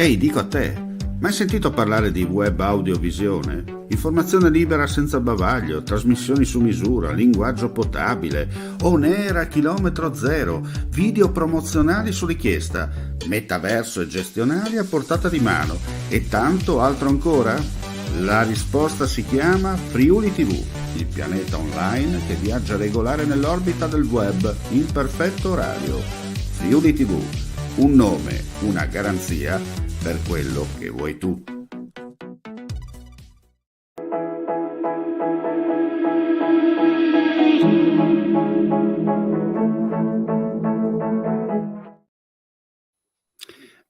Ehi, dico a te, mai sentito parlare di web audiovisione? Informazione libera senza bavaglio, trasmissioni su misura, linguaggio potabile, on air a chilometro zero, video promozionali su richiesta, metaverso e gestionali a portata di mano e tanto altro ancora? La risposta si chiama Friuli TV, il pianeta online che viaggia regolare nell'orbita del web in perfetto orario. Friuli TV, un nome, una garanzia per quello che vuoi tu.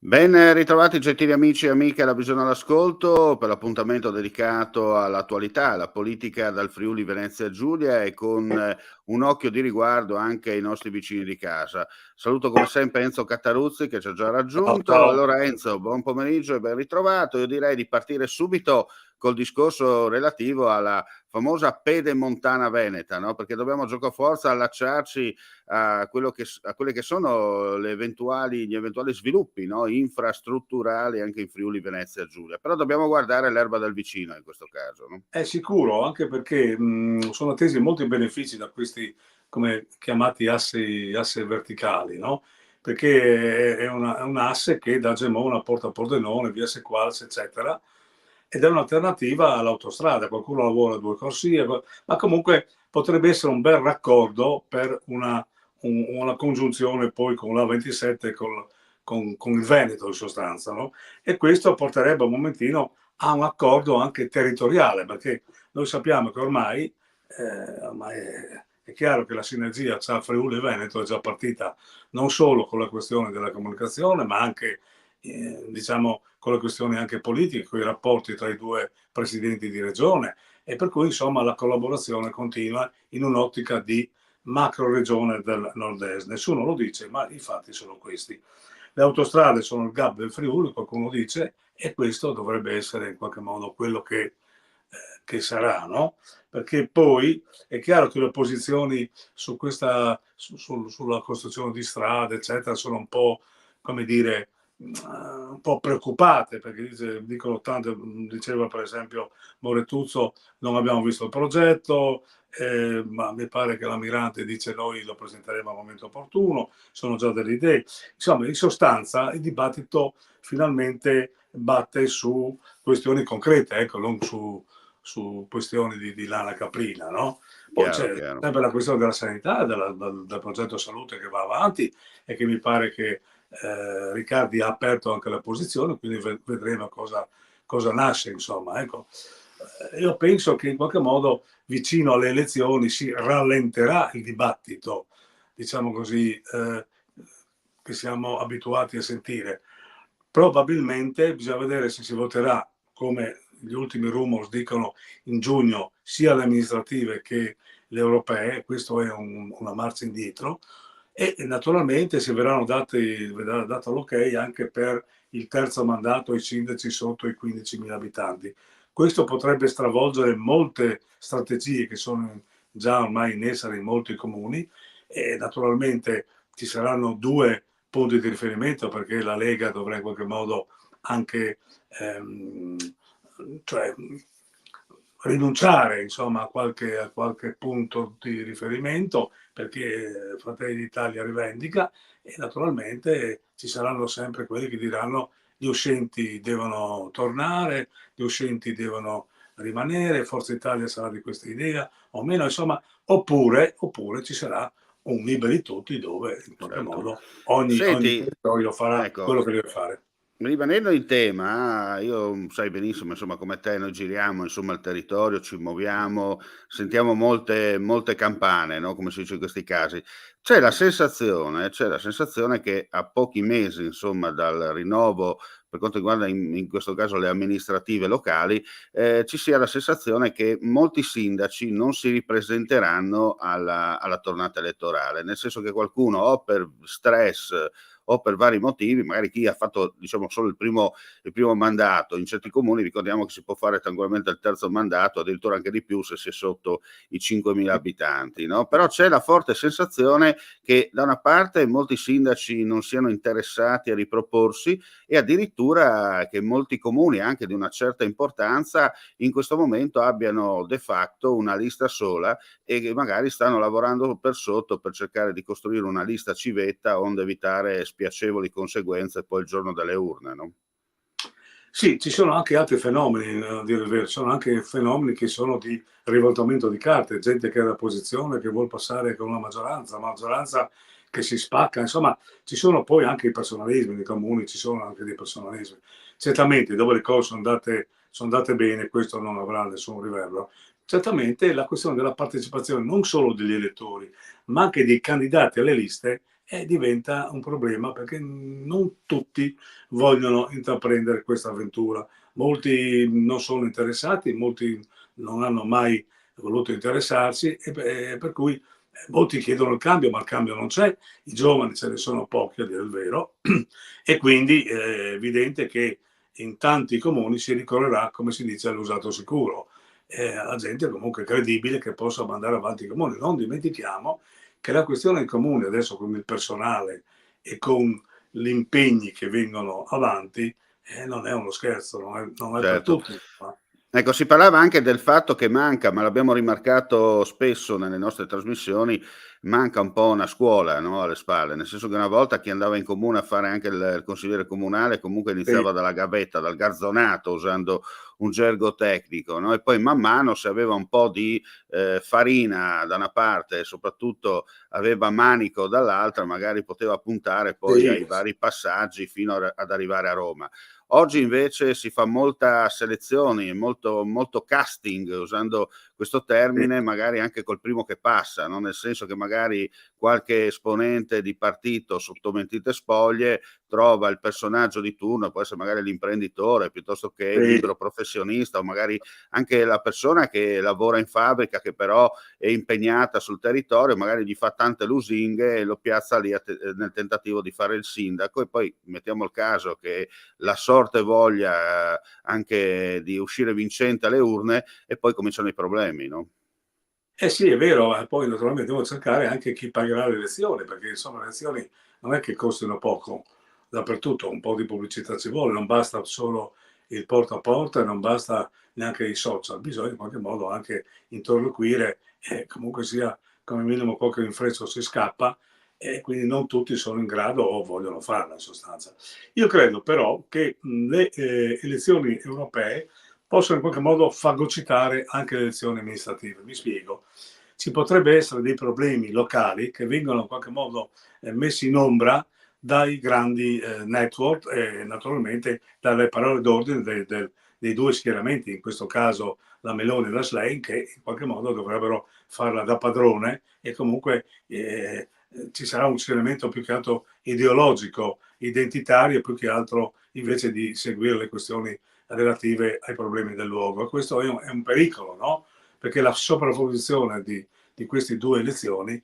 Ben ritrovati gentili amici e amiche alla Visione all'Ascolto per l'appuntamento dedicato all'attualità, alla politica dal Friuli Venezia Giulia e con un occhio di riguardo anche ai nostri vicini di casa. Saluto come sempre Enzo Cattaruzzi che ci ha già raggiunto. Ciao. Allora Enzo, buon pomeriggio e ben ritrovato. Io direi di partire subito col discorso relativo alla famosa pedemontana veneta, no? Perché dobbiamo giocoforza allacciarci a quelle che sono gli eventuali sviluppi, no? Infrastrutturali anche in Friuli Venezia Giulia. Però dobbiamo guardare l'erba del vicino in questo caso, no? È sicuro, anche perché sono attesi molti benefici da questi, come chiamati assi verticali, no? Perché è un asse che da Gemona a Porta Pordenone, via Sequals, eccetera, ed è un'alternativa all'autostrada. Qualcuno lavora a due corsie, ma comunque potrebbe essere un bel raccordo per una congiunzione poi con la 27 con il Veneto in sostanza, no? E questo porterebbe un momentino a un accordo anche territoriale, perché noi sappiamo che ormai è chiaro che la sinergia tra Friuli e Veneto è già partita non solo con la questione della comunicazione, ma anche diciamo con le questioni anche politiche, con i rapporti tra i due presidenti di regione, e per cui insomma la collaborazione continua in un'ottica di macro regione del nord-est. Nessuno lo dice, ma i fatti sono questi. Le autostrade sono il gap del Friuli, qualcuno dice, e questo dovrebbe essere in qualche modo quello che sarà, no? Perché poi è chiaro che le posizioni sulla costruzione di strade, eccetera, sono un po', come dire, un po' preoccupate, perché dicono tante, diceva per esempio Moretuzzo, non abbiamo visto il progetto, ma mi pare che l'Amirante dice noi lo presenteremo al momento opportuno, sono già delle idee. Insomma, in sostanza il dibattito finalmente batte su questioni concrete, ecco, non su questioni di lana caprina, no? Poi Chiaro, c'è chiaro. sempre la questione della sanità, del progetto salute che va avanti e che mi pare che Riccardi ha aperto anche la posizione, quindi vedremo cosa nasce, insomma. Ecco. Io penso che in qualche modo vicino alle elezioni si rallenterà il dibattito, diciamo così, che siamo abituati a sentire. Probabilmente bisogna vedere se si voterà, come gli ultimi rumors dicono, in giugno, sia le amministrative che le europee. Questo è una marcia indietro, e naturalmente si verrà dato l'ok anche per il terzo mandato ai sindaci sotto i 15.000 abitanti. Questo potrebbe stravolgere molte strategie che sono già ormai in essere in molti comuni, e naturalmente ci saranno due punti di riferimento, perché la Lega dovrà in qualche modo anche cioè, rinunciare insomma, a qualche punto di riferimento, perché Fratelli d'Italia rivendica, e naturalmente ci saranno sempre quelli che diranno gli uscenti devono tornare, gli uscenti devono rimanere, Forza Italia sarà di questa idea o meno, insomma, oppure ci sarà un liberi tutti dove in qualche Certo. modo ogni Senti, territorio farà ecco, quello che deve fare. rimanendo in tema, io sai benissimo, insomma, come te, noi giriamo, insomma, il territorio, ci muoviamo, sentiamo molte campane, no, come si dice in questi casi. C'è la sensazione che a pochi mesi, insomma, dal rinnovo per quanto riguarda in questo caso le amministrative locali, ci sia la sensazione che molti sindaci non si ripresenteranno alla tornata elettorale, nel senso che qualcuno o per stress o per vari motivi, magari chi ha fatto diciamo solo il primo mandato, in certi comuni ricordiamo che si può fare tranquillamente il terzo mandato, addirittura anche di più se si è sotto i 5.000 abitanti, no? Però c'è la forte sensazione che da una parte molti sindaci non siano interessati a riproporsi e addirittura che molti comuni, anche di una certa importanza, in questo momento abbiano de facto una lista sola e che magari stanno lavorando per sotto per cercare di costruire una lista civetta onde evitare spiacevoli conseguenze poi il giorno delle urne, no? Sì, ci sono anche altri fenomeni, a dire il vero, ci sono anche fenomeni che sono di rivoltamento di carte, gente che è all'opposizione, che vuol passare con una maggioranza che si spacca, insomma, ci sono poi anche i personalismi nei comuni, ci sono anche dei personalismi. Certamente, dove le cose sono andate bene, questo non avrà nessun riverbero. Certamente la questione della partecipazione non solo degli elettori, ma anche dei candidati alle liste, diventa un problema perché non tutti vogliono intraprendere questa avventura. Molti non sono interessati, molti non hanno mai voluto interessarsi e per cui molti chiedono il cambio, ma il cambio non c'è, i giovani ce ne sono pochi a dire il vero e quindi è evidente che in tanti comuni si ricorrerà, come si dice, all'usato sicuro, a gente comunque credibile che possa mandare avanti i comuni. Non dimentichiamo che la questione in comune adesso con il personale e con gli impegni che vengono avanti, non è uno scherzo, non è per Certo. tutti. Ma Ecco, si parlava anche del fatto che manca, ma l'abbiamo rimarcato spesso nelle nostre trasmissioni, manca un po' una scuola, no, alle spalle, nel senso che una volta chi andava in comune a fare anche il consigliere comunale comunque sì, iniziava dalla gavetta, dal garzonato, usando un gergo tecnico, no, e poi man mano se aveva un po' di, farina da una parte e soprattutto aveva manico dall'altra, magari poteva puntare poi sì, ai vari passaggi fino ad arrivare a Roma. Oggi invece si fa molta selezione, molto casting, usando questo sì, termine, magari anche col primo che passa, no, nel senso che magari qualche esponente di partito sotto mentite spoglie trova il personaggio di turno, può essere magari l'imprenditore, piuttosto che il sì, libero professionista o magari anche la persona che lavora in fabbrica, che però è impegnata sul territorio, magari gli fa tante lusinghe e lo piazza lì nel tentativo di fare il sindaco e poi mettiamo il caso che la sorte voglia anche di uscire vincente alle urne e poi cominciano i problemi, no? eh sì, è vero, e poi naturalmente devo cercare anche chi pagherà le lezioni, perché insomma le lezioni non è che costino poco dappertutto, un po' di pubblicità ci vuole, non basta solo il porta a porta, non basta neanche i social, bisogna in qualche modo anche interloquire e comunque sia come minimo qualche rinfresco si scappa e quindi non tutti sono in grado o vogliono farla in sostanza. Io credo però che le elezioni europee possono in qualche modo fagocitare anche le elezioni amministrative. Mi spiego. Ci potrebbe essere dei problemi locali che vengono in qualche modo messi in ombra dai grandi network e naturalmente dalle parole d'ordine dei due schieramenti, in questo caso la Meloni e la Schlein, che in qualche modo dovrebbero farla da padrone e comunque ci sarà un schieramento più che altro ideologico, identitario, più che altro invece di seguire le questioni relative ai problemi del luogo. E questo è un pericolo, no? Perché la sovrapposizione di queste due elezioni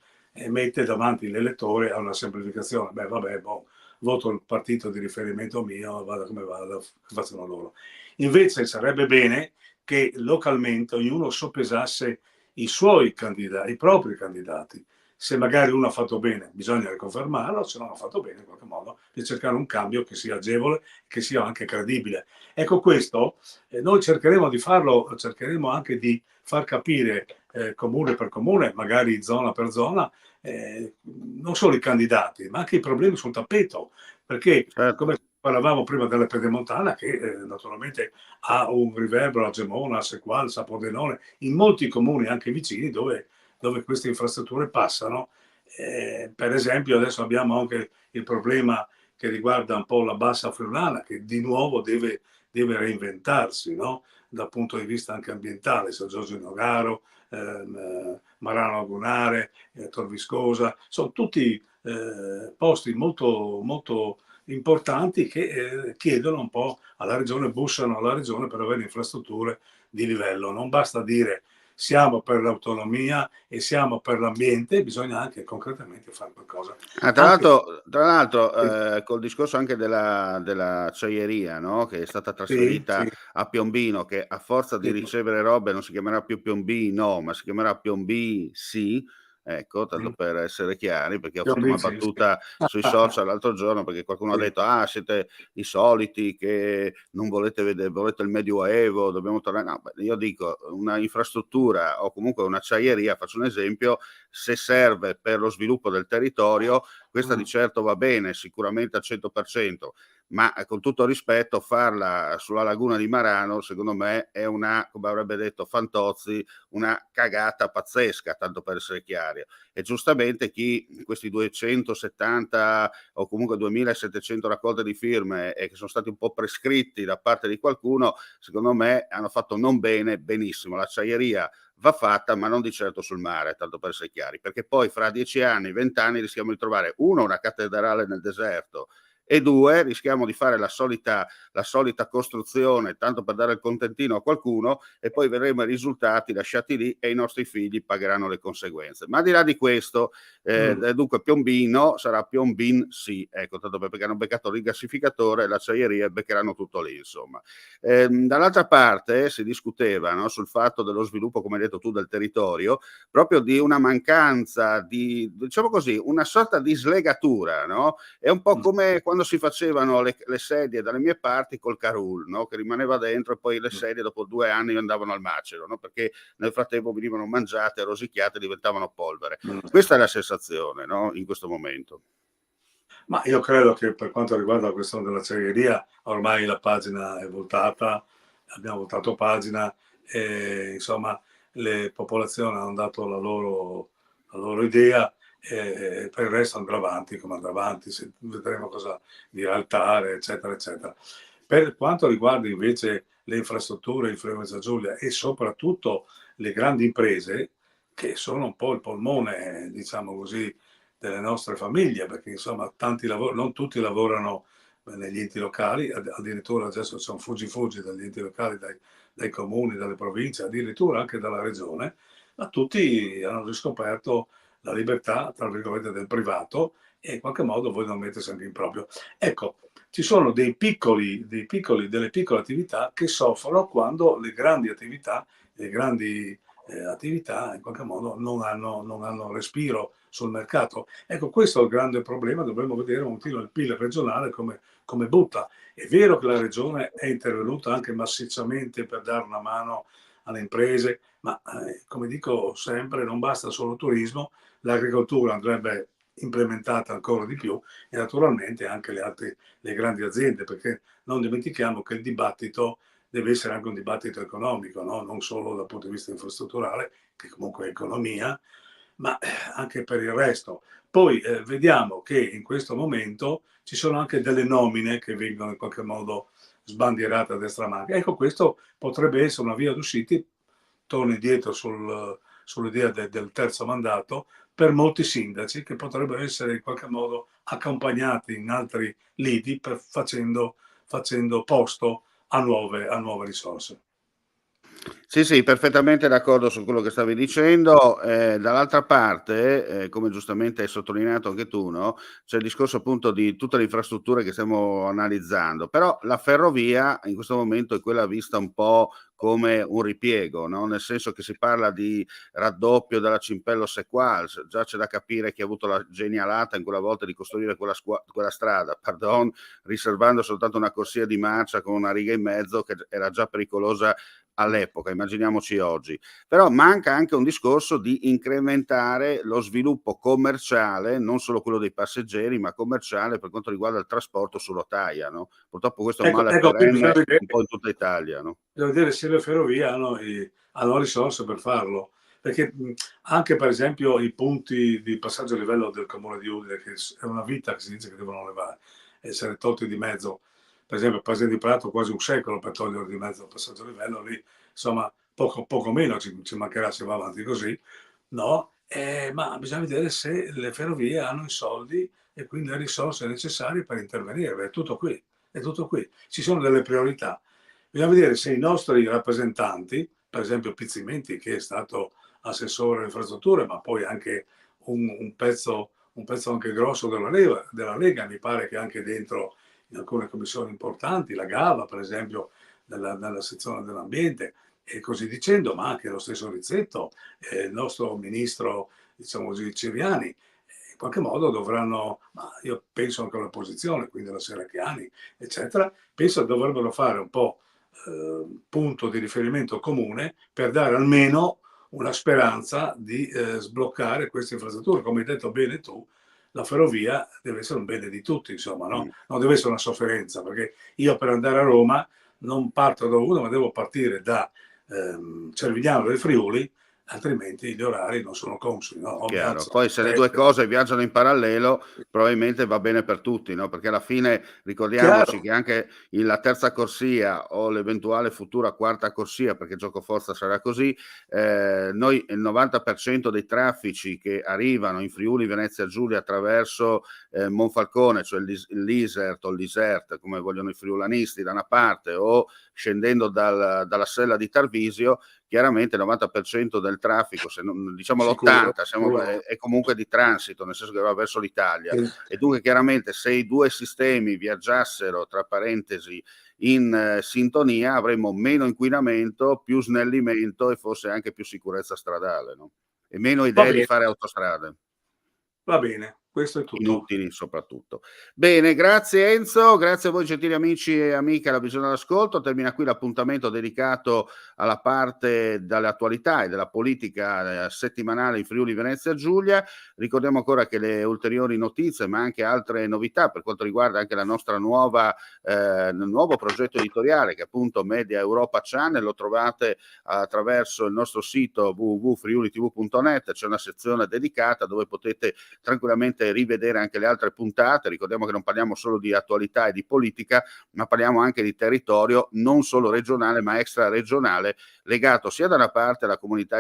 mette davanti l'elettore a una semplificazione. Beh, vabbè, boh, voto il partito di riferimento mio, vada come vada, facciano loro. Invece sarebbe bene che localmente ognuno soppesasse i suoi candidati, i propri candidati. Se magari uno ha fatto bene, bisogna riconfermarlo, se non ha fatto bene, in qualche modo, di cercare un cambio che sia agevole, che sia anche credibile. Ecco questo, noi cercheremo di farlo, cercheremo anche di far capire comune per comune, magari zona per zona, non solo i candidati, ma anche i problemi sul tappeto, perché come Certo. parlavamo prima della Pedemontana, che naturalmente ha un riverbero a Gemona, a Sequanza, a Pordenone, in molti comuni anche vicini dove queste infrastrutture passano. Per esempio adesso abbiamo anche il problema che riguarda un po' la bassa friulana, che di nuovo deve reinventarsi, no? Dal punto di vista anche ambientale, San Giorgio di Nogaro, Marano Lagunare, Tor Viscosa, sono tutti posti molto, molto importanti che chiedono un po' alla regione, bussano alla regione per avere infrastrutture di livello. Non basta dire siamo per l'autonomia e siamo per l'ambiente, bisogna anche concretamente fare qualcosa. Tra Anche l'altro, sì, col discorso anche dell'acciaieria, no, che è stata sì, trasferita sì, a Piombino, che a forza di sì, ricevere robe non si chiamerà più Piombino, ma si chiamerà Piombisi, ecco, tanto per essere chiari, perché ho fatto una sì, sì. battuta sui social l'altro giorno, perché qualcuno ha Sì, detto: "Ah, siete i soliti che non volete il medioevo, dobbiamo tornare", no, beh, io dico una infrastruttura o comunque un'acciaieria, faccio un esempio, se serve per lo sviluppo del territorio, questa di certo va bene, sicuramente al 100%, ma con tutto rispetto farla sulla laguna di Marano secondo me è una, come avrebbe detto Fantozzi, una cagata pazzesca, tanto per essere chiari. E giustamente chi questi 270 o comunque 2700 raccolte di firme e che sono stati un po' prescritti da parte di qualcuno, secondo me hanno fatto non bene, benissimo. L'acciaieria va fatta, ma non di certo sul mare, tanto per essere chiari, perché poi fra 10 anni, 20 anni rischiamo di trovare uno, una cattedrale nel deserto, e due, rischiamo di fare la solita costruzione, tanto per dare il contentino a qualcuno, e poi vedremo i risultati lasciati lì e i nostri figli pagheranno le conseguenze. Ma al di là di questo, dunque Piombino sarà Piombin sì, ecco, tanto perché hanno beccato il rigassificatore, l'acciaieria e beccheranno tutto lì, insomma. Dall'altra parte si discuteva, no, sul fatto dello sviluppo, come hai detto tu, del territorio, proprio di una mancanza di, diciamo così, una sorta di slegatura, no? È un po' come quando si facevano le sedie dalle mie parti col carul, no? Che rimaneva dentro e poi le sedie dopo 2 anni andavano al macero, no? Perché nel frattempo venivano mangiate, rosicchiate e diventavano polvere. Questa è la sensazione, no? In questo momento. ma io credo che per quanto riguarda la questione dell'acciaieria, ormai la pagina è voltata, abbiamo voltato pagina e insomma le popolazioni hanno dato la loro idea e per il resto andrà avanti come andrà avanti, vedremo cosa dirà il TAR, eccetera, eccetera. Per quanto riguarda invece le infrastrutture in Friuli Venezia Giulia e soprattutto le grandi imprese, che sono un po' il polmone, diciamo così, delle nostre famiglie, perché insomma tanti non tutti lavorano negli enti locali, addirittura adesso c'è un fuggi dagli enti locali, dai comuni, dalle province, addirittura anche dalla regione, ma tutti hanno riscoperto la libertà, tra virgolette, del privato e in qualche modo vogliono mettersi anche in proprio. Ecco, ci sono delle piccole attività che soffrono quando le grandi attività, le grandi attività in qualche modo non hanno respiro sul mercato. Ecco, questo è il grande problema, dovremmo vedere un pochino il PIL regionale come butta. È vero che la regione è intervenuta anche massicciamente per dare una mano alle imprese, ma come dico sempre, non basta solo turismo, l'agricoltura andrebbe implementata ancora di più e naturalmente anche le grandi aziende, perché non dimentichiamo che il dibattito deve essere anche un dibattito economico, no? Non solo dal punto di vista infrastrutturale, che comunque è economia, ma anche per il resto. Poi vediamo che in questo momento ci sono anche delle nomine che vengono in qualche modo sbandierate a destra manca. Ecco, questo potrebbe essere una via d'uscita, torno indietro sull'idea del terzo mandato, per molti sindaci che potrebbero essere in qualche modo accompagnati in altri lidi facendo posto a nuove risorse. Sì, sì, perfettamente d'accordo su quello che stavi dicendo. Dall'altra parte, come giustamente hai sottolineato anche tu, no, c'è il discorso appunto di tutte le infrastrutture che stiamo analizzando, però la ferrovia in questo momento è quella vista un po' come un ripiego, no, nel senso che si parla di raddoppio della Cimpello-Sequals, già c'è da capire chi ha avuto la genialata in quella volta di costruire quella strada, pardon, riservando soltanto una corsia di marcia con una riga in mezzo che era già pericolosa all'epoca, immaginiamoci oggi. Però manca anche un discorso di incrementare lo sviluppo commerciale, non solo quello dei passeggeri, ma commerciale per quanto riguarda il trasporto su rotaia, no? Purtroppo questo è un male Ecco, qui perenne un po' in tutta Italia, no? bisogna vedere se le ferrovie hanno risorse per farlo. Perché anche per esempio i punti di passaggio a livello del comune di Udine, che è una vita che si dice che devono levare, essere tolti di mezzo, per esempio Paese di Prato quasi un secolo per togliere di mezzo il passaggio a livello, lì insomma poco meno ci mancherà se va avanti così, no? Ma bisogna vedere se le ferrovie hanno i soldi e quindi le risorse necessarie per intervenire. È tutto qui, è tutto qui. Ci sono delle priorità. Bisogna vedere se i nostri rappresentanti, per esempio Pizzimenti, che è stato assessore alle infrastrutture, ma poi anche un pezzo anche grosso della Lega, mi pare che anche dentro in alcune commissioni importanti, la Gava per esempio, nella sezione dell'ambiente e così dicendo, ma anche lo stesso Rizzetto, il nostro ministro, diciamo così, Ciriani, in qualche modo dovranno, ma io penso anche all'opposizione, quindi alla Serracchiani, eccetera, penso dovrebbero fare un po' punto di riferimento comune per dare almeno una speranza di sbloccare queste infrastrutture. Come hai detto bene tu, la ferrovia deve essere un bene di tutti, insomma, no? Non deve essere una sofferenza, perché io per andare a Roma non parto da uno, ma devo partire da Cervignano del Friuli, altrimenti gli orari non sono consoni, no? O mi Chiaro. alzo Poi se le alle 2 7. cose viaggiano in parallelo, probabilmente va bene per tutti, no, perché alla fine ricordiamoci Chiaro, che anche la terza corsia o l'eventuale futura quarta corsia, perché giocoforza sarà così, noi il 90% dei traffici che arrivano in Friuli Venezia Giulia attraverso Monfalcone, cioè l'Isert o l'Isert, come vogliono i friulanisti da una parte, o scendendo dalla sella di Tarvisio, chiaramente il 90% del traffico, se non, diciamo sicuro, l'80, è comunque di transito, nel senso che va verso l'Italia. E dunque chiaramente se i due sistemi viaggiassero, tra parentesi, in sintonia, avremmo meno inquinamento, più snellimento e forse anche più sicurezza stradale, no? E meno idee di fare autostrade. va bene, questo è tutto. Inutili soprattutto. Bene, grazie Enzo, grazie a voi gentili amici e amiche alla visione all'ascolto. Termina qui l'appuntamento dedicato alla parte delle attualità e della politica settimanale in Friuli Venezia Giulia. Ricordiamo ancora che le ulteriori notizie, ma anche altre novità per quanto riguarda anche la nostra nuovo progetto editoriale, che è appunto Media Europa Channel, lo trovate attraverso il nostro sito www.friulitv.net. C'è una sezione dedicata dove potete tranquillamente rivedere anche le altre puntate. Ricordiamo che non parliamo solo di attualità e di politica, ma parliamo anche di territorio non solo regionale ma extra regionale, legato sia da una parte alla comunità,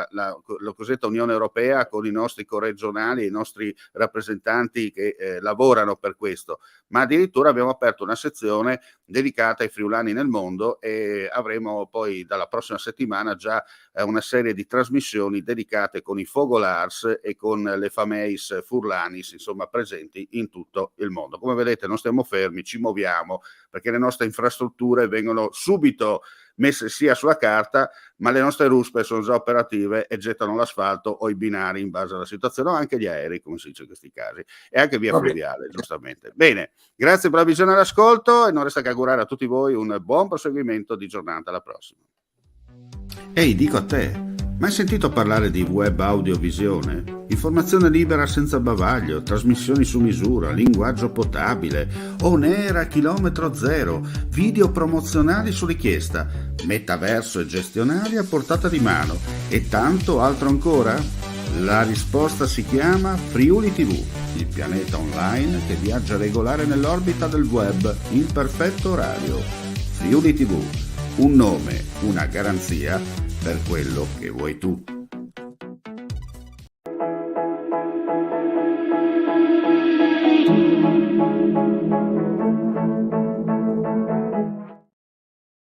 la cosiddetta Unione Europea, con i nostri corregionali e i nostri rappresentanti che lavorano per questo, ma addirittura abbiamo aperto una sezione dedicata ai friulani nel mondo e avremo poi dalla prossima settimana già una serie di trasmissioni dedicate con i Fogolars e con le Fameis Furlanis, insomma presenti in tutto il mondo. Come vedete non stiamo fermi, ci muoviamo perché le nostre infrastrutture vengono subito messe sia sulla carta, ma le nostre ruspe sono già operative e gettano l'asfalto o i binari in base alla situazione, o anche gli aerei, come si dice in questi casi, e anche via fluviale, giustamente. Bene, grazie per la visione all'ascolto e non resta che augurare a tutti voi un buon proseguimento di giornata. Alla prossima. Ehi, dico a te, mai sentito parlare di web audiovisione? Informazione libera senza bavaglio, trasmissioni su misura, linguaggio potabile, on air a chilometro zero, video promozionali su richiesta, metaverso e gestionali a portata di mano e tanto altro ancora? La risposta si chiama Friuli TV, il pianeta online che viaggia regolare nell'orbita del web in perfetto orario. Friuli TV, un nome, una garanzia per quello che vuoi tu.